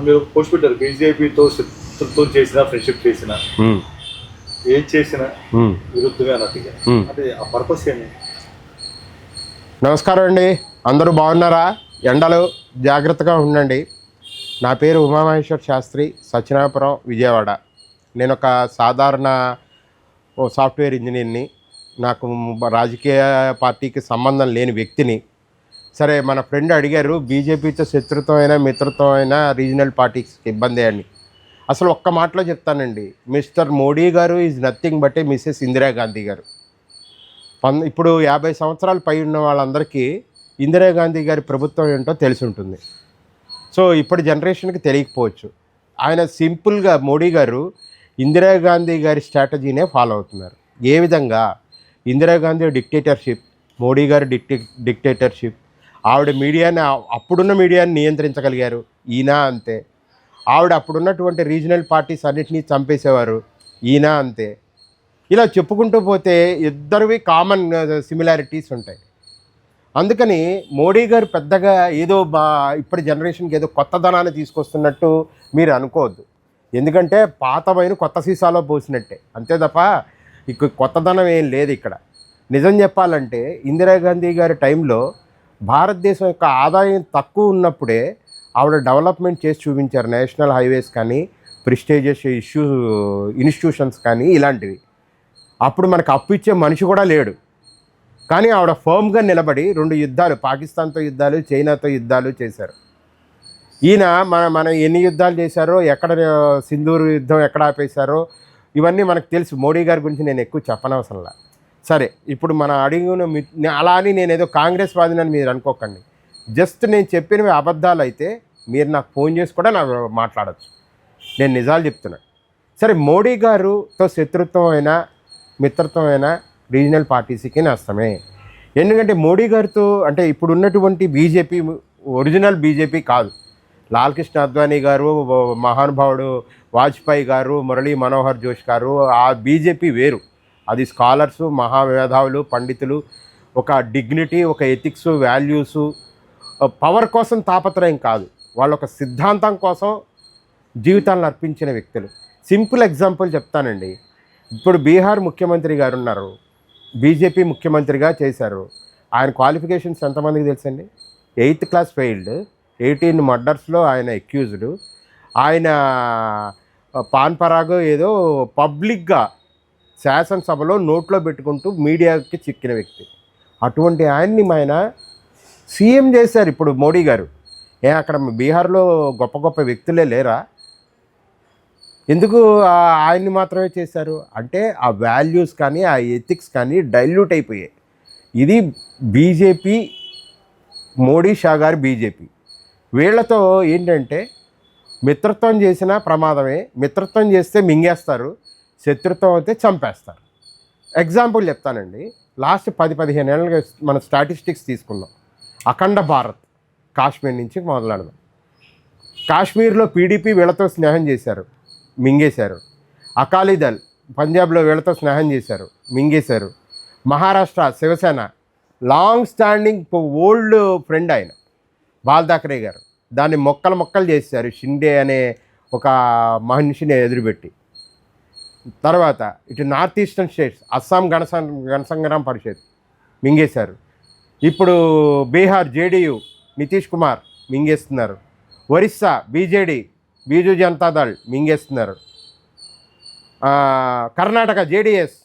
మీరు పోస్ట్ పెట్టారు బీజేపీతో శత్రుత్వం చేసినా ఫ్రెండ్షిప్ చేసినా ఏం చేసినా విరుద్ధమే అన్నట్టుగా, అంటే ఆ పర్పస్ ఏంటి? నమస్కారం అండి, అందరూ బాగున్నారా? ఎండలు జాగ్రత్తగా ఉండండి. నా పేరు ఉమామహేశ్వర్ శాస్త్రి, సత్యనాపురం, విజయవాడ. నేను ఒక సాధారణ సాఫ్ట్వేర్ ఇంజనీర్ని. నాకు రాజకీయ పార్టీకి సంబంధం లేని వ్యక్తిని. సరే, మన ఫ్రెండ్ అడిగారు బీజేపీతో శత్రుత్వం అయినా మిత్రత్వం అయినా రీజనల్ పార్టీస్కి ఇబ్బంది అని. అసలు ఒక్క మాటలో చెప్తానండి, మిస్టర్ మోడీ గారు is nothing but A Mrs Indira Gandhi గారు. ఇప్పుడు 50 సంవత్సరాలు పై ఉన్న వాళ్ళందరికీ ఇందిరాగాంధీ గారి ప్రభుత్వం ఏంటో తెలిసి ఉంటుంది. సో ఇప్పటి జనరేషన్కి తెలియకపోవచ్చు. ఆయన సింపుల్గా మోడీ గారు ఇందిరాగాంధీ గారి స్ట్రాటజీనే ఫాలో అవుతున్నారు. ఏ విధంగా? ఇందిరాగాంధీ డిక్టేటర్షిప్, మోడీ గారు డిక్టేటర్షిప్. ఆవిడ మీడియాని, అప్పుడున్న మీడియాని నియంత్రించగలిగారు. ఈయన అంతే. ఆవిడ అప్పుడున్నటువంటి రీజనల్ పార్టీస్ అన్నిటినీ చంపేసేవారు. ఈయన అంతే. ఇలా చెప్పుకుంటూ పోతే ఇద్దరివి కామన్ సిమిలారిటీస్ ఉంటాయి. అందుకని మోడీ గారు పెద్దగా ఏదో ఇప్పటి జనరేషన్కి ఏదో కొత్తదనాన్ని తీసుకొస్తున్నట్టు మీరు అనుకోవద్దు. ఎందుకంటే పాత వైన్ కొత్త సీసాలో పోసినట్టే, అంతే తప్ప ఇక కొత్తదనం ఏం లేదు ఇక్కడ. నిజం చెప్పాలంటే ఇందిరాగాంధీ గారి టైంలో భారతదేశం యొక్క ఆదాయం తక్కువ ఉన్నప్పుడే ఆవిడ డెవలప్మెంట్ చేసి చూపించారు. నేషనల్ హైవేస్ కానీ, ప్రెస్టీజియస్ ఇన్స్టిట్యూషన్స్ కానీ, ఇలాంటివి. అప్పుడు మనకు అప్పు ఇచ్చే మనిషి కూడా లేడు. కానీ ఆవిడ ఫర్మ్గా నిలబడి 2 యుద్ధాలు, పాకిస్తాన్తో యుద్ధాలు, చైనాతో యుద్ధాలు చేశారు. ఈయన మన ఎన్ని యుద్ధాలు చేశారో, ఎక్కడ సింధూరు యుద్ధం ఎక్కడ ఆపేశారో ఇవన్నీ మనకు తెలుసు. మోడీ గారి గురించి నేను ఎక్కువ చెప్పనవసరంలా. సరే, ఇప్పుడు మన అడిగిన అలా అని నేను ఏదో కాంగ్రెస్ వాదినని మీరు అనుకోకండి. జస్ట్ నేను చెప్పినవి అబద్ధాలు అయితే మీరు నాకు ఫోన్ చేసి కూడా నాకు మాట్లాడచ్చు. నేను నిజాలు చెప్తున్నాను. సరే, మోడీ గారుతో శత్రుత్వం అయినా మిత్రత్వం అయినా రీజనల్ పార్టీస్కి నష్టమే. ఎందుకంటే మోడీ గారితో అంటే ఇప్పుడు ఉన్నటువంటి బీజేపీ ఒరిజినల్ బీజేపీ కాదు. లాల్ కృష్ణ అద్వానీ గారు, మహానుభావుడు వాజ్పేయి గారు, మురళీ మనోహర్ జోష్ గారు, ఆ బీజేపీ వేరు. అది స్కాలర్సు, మహామేధావులు, పండితులు, ఒక డిగ్నిటీ, ఒక ఎథిక్స్, వాల్యూసు, పవర్ కోసం తాపత్రయం కాదు. వాళ్ళ ఒక సిద్ధాంతం కోసం జీవితాలను అర్పించిన వ్యక్తులు. సింపుల్ ఎగ్జాంపుల్ చెప్తానండి. ఇప్పుడు బీహార్ ముఖ్యమంత్రి గారు ఉన్నారు, బీజేపీ ముఖ్యమంత్రిగా చేశారు. ఆయన క్వాలిఫికేషన్స్ ఎంతమందికి తెలుసండి? 8th క్లాస్ ఫెయిల్డ్, 18 మర్డర్స్లో ఆయన అక్యూజ్డ్. ఆయన పాన్ పరాగ్ ఏదో పబ్లిక్గా శాసనసభలో నోట్లో పెట్టుకుంటూ మీడియాకి చిక్కిన వ్యక్తి. అటువంటి ఆయన్ని ఆయన సీఎం చేశారు ఇప్పుడు మోడీ గారు. అక్కడ బీహార్లో గొప్ప గొప్ప వ్యక్తులే లేరా? ఎందుకు ఆయన్ని మాత్రమే చేశారు అంటే ఆ వాల్యూస్ కానీ, ఆ ఎథిక్స్ కానీ డైల్యూట్ అయిపోయాయి. ఇది బీజేపీ, మోడీ షా గారి బీజేపీ. వీళ్లతో ఏంటంటే మిత్రత్వం చేసినా ప్రమాదమే, మిత్రత్వం చేస్తే మింగేస్తారు, శత్రుత్వం అయితే చంపేస్తారు. ఎగ్జాంపుల్ చెప్తానండి. లాస్ట్ 10-15 ఏళ్ళుగా మన స్టాటిస్టిక్స్ తీసుకుందాం. అఖండ భారత్, కాశ్మీర్ నుంచి మొదలెడదాం. కాశ్మీర్లో పీడీపీ వీళ్ళతో స్నేహం చేశారు, మింగేశారు. అకాలీదళ్ పంజాబ్లో వీళ్ళతో స్నేహం చేశారు, మింగేశారు. Maharashtra Shiv Sena, long standing old friend ఆయన బాల్ థాకరే గారు, దాన్ని మొక్కలు చేశారు షిండే అనే ఒక మనిషిని ఎదురుపెట్టి. తర్వాత ఇటు north eastern states, Assam Gana Sangram Parishad మింగేశారు. ఇప్పుడు బీహార్ జేడీయూ, నితీష్ కుమార్ మింగేస్తున్నారు. ఒరిస్సా బీజేడీ, బీజు జనతాదళ్ మింగేస్తున్నారు. కర్ణాటక జేడీఎస్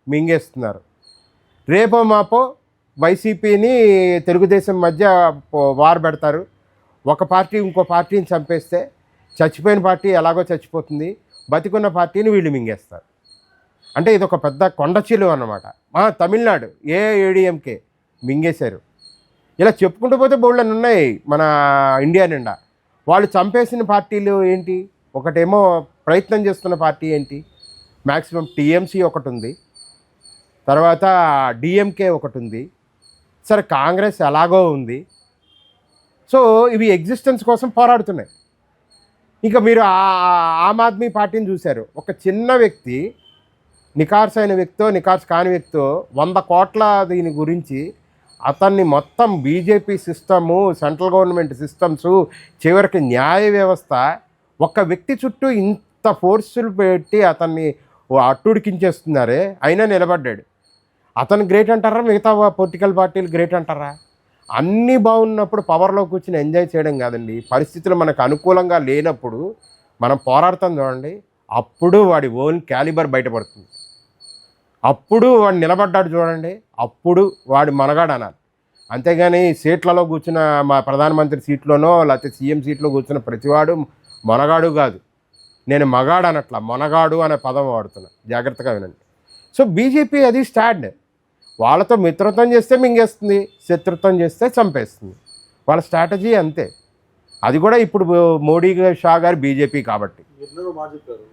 మింగేస్తున్నారు. రేపో మాపో వైసీపీని తెలుగుదేశం మధ్య వార్ పెడతారు. ఒక పార్టీ ఇంకో పార్టీని చంపేస్తే చచ్చిపోయిన పార్టీ ఎలాగో చచ్చిపోతుంది, బతికున్న పార్టీని వీళ్ళు మింగేస్తారు. అంటే ఇది ఒక పెద్ద కొండచిలు అన్నమాట. తమిళనాడు ఏఐఏడీఎంకే మింగేశారు. ఇలా చెప్పుకుంటూ పోతే బోల్డని ఉన్నాయి మన ఇండియా నిండా. వాళ్ళు చంపేసిన పార్టీలు ఏంటి? ఒకటేమో ప్రయత్నం చేస్తున్న పార్టీ ఏంటి? మ్యాక్సిమం టీఎంసీ ఒకటి ఉంది, తర్వాత డిఎంకే ఒకటి ఉంది, సరే కాంగ్రెస్ ఎలాగో ఉంది. సో ఇవి ఎగ్జిస్టెన్స్ కోసం పోరాడుతున్నాయి. ఇంకా మీరు ఆమ్ ఆద్మీ పార్టీని చూశారు. ఒక చిన్న వ్యక్తి, నికార్స్ అయిన వ్యక్తో నికార్స్ కాని వ్యక్తో 100 కోట్ల దీని గురించి అతన్ని మొత్తం BJP system, central government systems, చివరికి న్యాయ వ్యవస్థ ఒక్క వ్యక్తి చుట్టూ ఇంత ఫోర్సులు పెట్టి అతన్ని అట్టుడికించేస్తున్నారే, అయినా నిలబడ్డాడు. అతను గ్రేట్ అంటారా, మిగతా పొలిటికల్ పార్టీలు గ్రేట్ అంటారా? అన్నీ బాగున్నప్పుడు పవర్లో కూర్చుని ఎంజాయ్ చేయడం కాదండి, పరిస్థితులు మనకు అనుకూలంగా లేనప్పుడు మనం పోరాడతాం చూడండి, అప్పుడు వాడి ఓన్ క్యాలిబర్ బయటపడుతుంది. అప్పుడు వాడు నిలబడ్డాడు చూడండి, అప్పుడు వాడి మనగాడు అనాలి. అంతేగాని సీట్లలో కూర్చున్న మా ప్రధానమంత్రి సీట్లోనో లేకపోతే సీఎం సీట్లో కూర్చున్న ప్రతివాడు మొనగాడు కాదు. నేను మగాడు అనట్లా, మొనగాడు అనే పదం వాడుతున్నా, జాగ్రత్తగా వినండి. సో బీజేపీ అది స్టాండ్. వాళ్ళతో మిత్రత్వం చేస్తే మింగేస్తుంది, శత్రుత్వం చేస్తే చంపేస్తుంది. వాళ్ళ స్ట్రాటజీ అంతే. అది కూడా ఇప్పుడు మోడీ షా గారు బీజేపీ కాబట్టి. ఇద్దరు మాట చెప్పారు,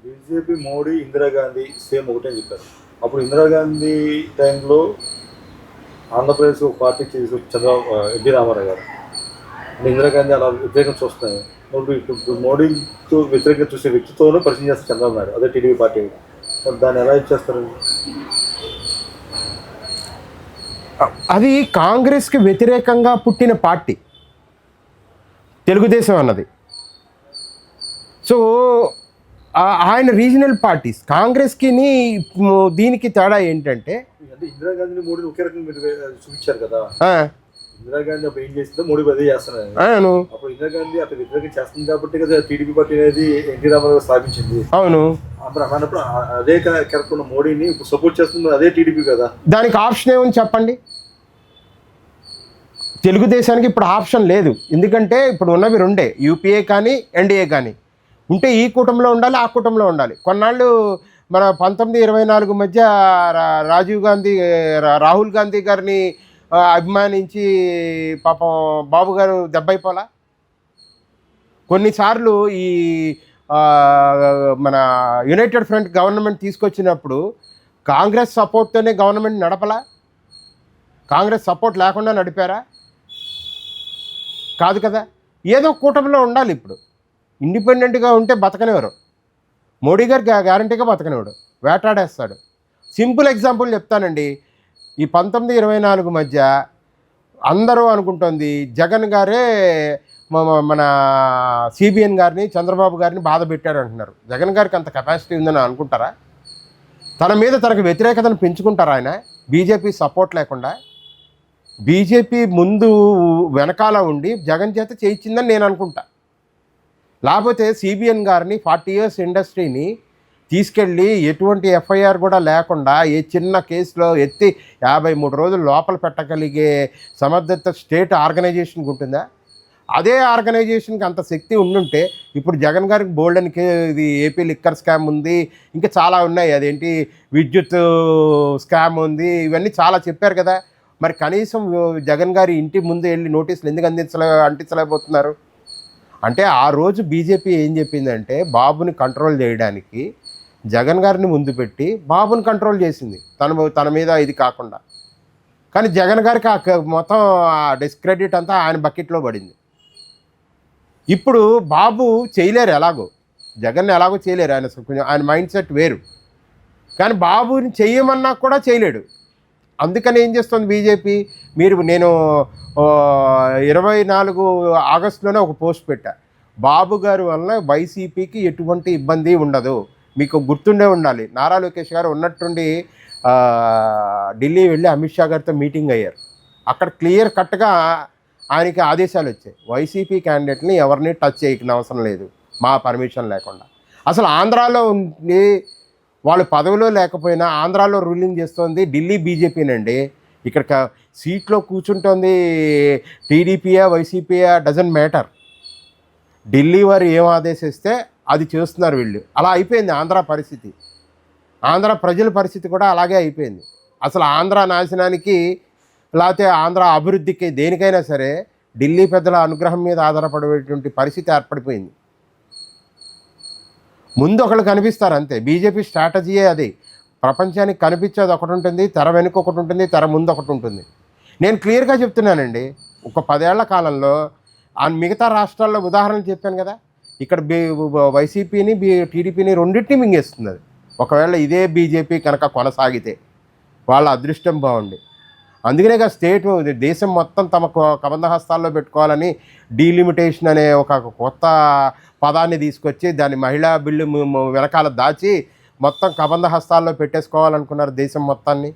బీజేపీ మోడీ ఇందిరాగాంధీ సేమ్ ఒకటే చెప్పారు. అప్పుడు ఇందిరాగాంధీ టైంలో ఆంధ్రప్రదేశ్ ఒక పార్టీ చేసి ఎన్టీ రామారావు గారు, ఇందిరాగాంధీ అలా వ్యతిరేకం చూస్తున్నాయి. ఇప్పుడు మోడీతో వ్యతిరేకంగా చూసే వ్యక్తితోనే పరిచయం చేస్తారు చంద్రబాబు నాయుడు, అదే టీడీపీ పార్టీ. దాన్ని ఎలా ఇచ్చేస్తారు? అది కాంగ్రెస్కి వ్యతిరేకంగా పుట్టిన పార్టీ తెలుగుదేశం అన్నది. సో ఆయన రీజనల్ పార్టీస్, కాంగ్రెస్కి దీనికి తేడా ఏంటంటే, అంటే ఇందిరాగాంధీని మోడీని ఒకే రకంగా మీరు చూపించారు కదా. ఇందిరాగాంధీ అప్పుడు ఏం చేసిందో మోడీ అదే చేస్తున్నారు. అప్పుడు ఇందిరాగాంధీ అక్కడ వ్యతిరేకం చేస్తుంది కాబట్టి కదా టీడీపీ పార్టీ అనేది ఎన్టీ రామారావు స్థాపించింది. అవును. అప్పుడు అన్నప్పుడు అదే కరెక్ట్ ఉన్న మోడీని ఇప్పుడు సపోర్ట్ చేస్తుంది అదే టీడీపీ కదా. దానికి ఆప్షన్ ఏమని చెప్పండి? తెలుగుదేశానికి ఇప్పుడు ఆప్షన్ లేదు. ఎందుకంటే ఇప్పుడు ఉన్నవి రెండే, యూపీఏ కానీ ఎన్డీఏ కానీ. ఉంటే ఈ కూటమిలో ఉండాలి, ఆ కూటమిలో ఉండాలి. కొన్నాళ్ళు మన 1924 మధ్య రాహుల్ గాంధీ గారిని అభిమానించి పాపం బాబు గారు దెబ్బైపోలా. కొన్నిసార్లు ఈ మన యునైటెడ్ ఫ్రంట్ గవర్నమెంట్ తీసుకొచ్చినప్పుడు కాంగ్రెస్ సపోర్ట్తోనే గవర్నమెంట్ నడపలా? కాంగ్రెస్ సపోర్ట్ లేకుండా నడిపారా? కాదు కదా. ఏదో కూటమిలో ఉండాలి. ఇప్పుడు ఇండిపెండెంట్గా ఉంటే బతకనివ్వరు. మోడీ గారు గ్యారంటీగా బతకనివ్వడు, వేటాడేస్తాడు. సింపుల్ ఎగ్జాంపుల్ చెప్తానండి. ఈ 1924 మధ్య అందరూ అనుకుంటుంది జగన్ గారే మన సిబిఎన్ గారిని, చంద్రబాబు గారిని బాధ పెట్టారు అంటున్నారు. జగన్ గారికి అంత కెపాసిటీ ఉందని అనుకుంటారా? తన మీద తనకు వ్యతిరేకతను పెంచుకుంటారా ఆయన బీజేపీ సపోర్ట్ లేకుండా? బీజేపీ ముందు వెనకాల ఉండి జగన్ చేత చేయించిందని నేను అనుకుంటా. లేకపోతే సిబిఎన్ గారిని 40 years ఇండస్ట్రీని తీసుకెళ్ళి ఎటువంటి ఎఫ్ఐఆర్ కూడా లేకుండా ఏ చిన్న కేసులో ఎత్తి 53 రోజులు లోపల పెట్టగలిగే సమర్థత స్టేట్ ఆర్గనైజేషన్కి ఉంటుందా? అదే ఆర్గనైజేషన్కి అంత శక్తి ఉండుంటే ఇప్పుడు జగన్ గారికి బోల్డెన్ ఇది ఏపీ లిక్కర్ స్కామ్ ఉంది, ఇంకా చాలా ఉన్నాయి. అదేంటి విద్యుత్ స్కామ్ ఉంది, ఇవన్నీ చాలా చెప్పారు కదా. మరి కనీసం జగన్ గారి ఇంటి ముందు వెళ్ళి నోటీసులు ఎందుకు అంటించలేకపోతున్నారు? అంటే ఆ రోజు బీజేపీ ఏం చెప్పిందంటే బాబుని కంట్రోల్ చేయడానికి జగన్ గారిని ముందు పెట్టి బాబుని కంట్రోల్ చేసింది, తన మీద ఇది కాకుండా. కానీ జగన్ గారికి మొత్తం ఆ డిస్క్రెడిట్ అంతా ఆయన బకెట్లో పడింది. ఇప్పుడు బాబు చేయలేరు, ఎలాగో జగన్ ఎలాగో చేయలేరు, ఆయన మైండ్ సెట్ వేరు. కానీ బాబుని చెయ్యమన్నా కూడా చేయలేడు. అందుకని ఏం చేస్తుంది బీజేపీ? నేను 24 ఆగస్టులోనే ఒక పోస్ట్ పెట్టా, బాబు గారి వల్ల వైసీపీకి ఎటువంటి ఇబ్బంది ఉండదు. మీకు గుర్తుండే ఉండాలి, నారా లోకేష్ గారు ఉన్నట్టుండి ఢిల్లీ వెళ్ళి అమిత్ షా గారితో మీటింగ్ అయ్యారు. అక్కడ క్లియర్ కట్గా ఆయనకి ఆదేశాలు వచ్చాయి, వైసీపీ క్యాండిడేట్ని ఎవరిని టచ్ చేయకని అవసరం లేదు మా పర్మిషన్ లేకుండా. అసలు ఆంధ్రాలో ఉండి వాళ్ళు పదవిలో లేకపోయినా ఆంధ్రాలో రూలింగ్ చేస్తుంది ఢిల్లీ బీజేపీనండి. ఇక్కడ సీట్లో కూర్చుంటోంది టీడీపీయా వైసీపీయా డజంట్ మ్యాటర్. ఢిల్లీ వారు ఏం ఆదేశిస్తే అది చేస్తున్నారు వీళ్ళు. అలా అయిపోయింది ఆంధ్ర పరిస్థితి. ఆంధ్ర ప్రజల పరిస్థితి కూడా అలాగే అయిపోయింది. అసలు ఆంధ్ర నాశనానికి లేకపోతే ఆంధ్ర అభివృద్ధికి దేనికైనా సరే ఢిల్లీ పెద్దల అనుగ్రహం మీద ఆధారపడేటువంటి పరిస్థితి ఏర్పడిపోయింది. ముందు ఒకళ్ళు కనిపిస్తారు అంతే. బీజేపీ స్ట్రాటజీయే అది. ప్రపంచానికి కనిపించేది ఒకటి ఉంటుంది, తెర వెనుక ఒకటి ఉంటుంది, తెర ముందు ఒకటి ఉంటుంది. నేను క్లియర్గా చెప్తున్నానండి, ఒక 10 ఏళ్ల కాలంలో మిగతా రాష్ట్రాల్లో ఉదాహరణలు చెప్పాను కదా, ఇక్కడ వైసీపీని టీడీపీని రెండింటిని మింగేస్తుంది అది. ఒకవేళ ఇదే బీజేపీ కనుక కొనసాగితే వాళ్ళ అదృష్టం బాగుండి. అందుకనే స్టేట్ దేశం మొత్తం తమ కబంధ హస్తాల్లో పెట్టుకోవాలని డీలిమిటేషన్ అనే ఒక కొత్త పదాన్ని తీసుకొచ్చి దాన్ని మహిళా బిల్లు వెనకాల దాచి మొత్తం కబంధ హస్తాల్లో పెట్టేసుకోవాలనుకున్నారు దేశం మొత్తాన్ని.